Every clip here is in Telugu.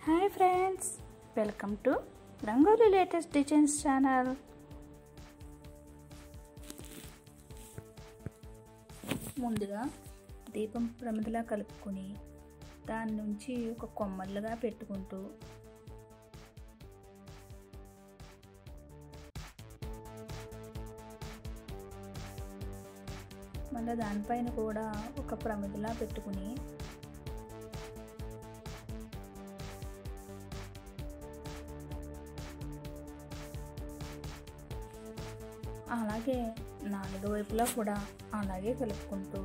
Hi friends, welcome to Rangoli Latest Designs channel. ముందుగా దీపం ప్రమిదలా కలుపుకొని దాని నుంచి ఒక కొమ్మలుగా పెట్టుకుంటూ మళ్ళీ దానిపైన కూడా ఒక ప్రమిదలా పెట్టుకుని అలాగే నాలుగు వైపులా కూడా అలాగే కలుపుకుంటూ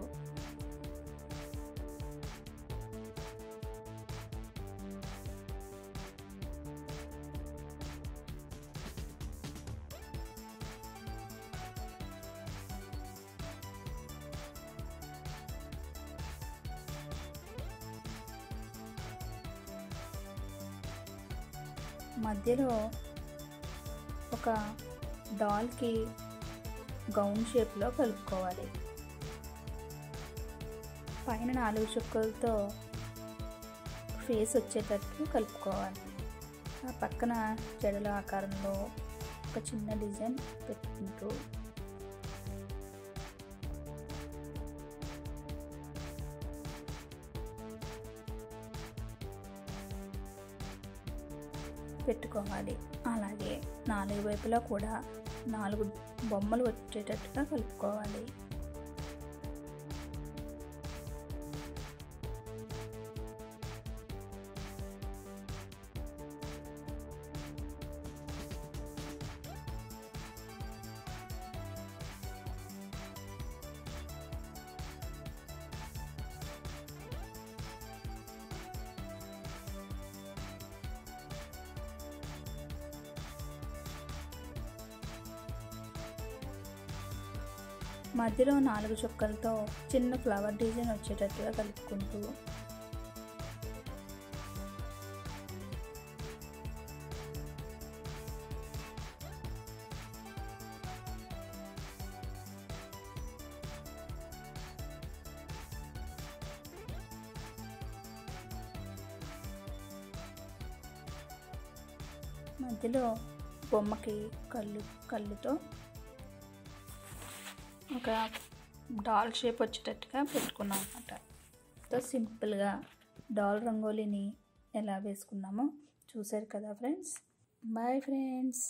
మధ్యలో ఒక డాల్కి గౌన్ షేప్లో కలుపుకోవాలి. పైన 4 చుక్కలతో ఫేస్ వచ్చేటట్టు కలుపుకోవాలి. ఆ పక్కన జడల ఆకారంలో ఒక చిన్న డిజైన్ పెట్టుకుంటూ పెట్టుకోవాలి. అలాగే 4 వైపులా కూడా 4 బొమ్మలు వచ్చేటట్టుగా కలుపుకోవాలి. మధ్యలో 4 చుక్కలతో చిన్న ఫ్లవర్ డిజైన్ వచ్చేటట్టుగా కలుపుకుంటూ మధ్యలో బొమ్మకి కళ్ళుతో ఒక డాల్ షేప్ వచ్చేటట్టుగా పెట్టుకున్నాం అన్నమాట. సో సింపుల్గా డాల్ రంగోలీని ఎలా వేసుకున్నామో చూసారు కదా ఫ్రెండ్స్. Bye friends.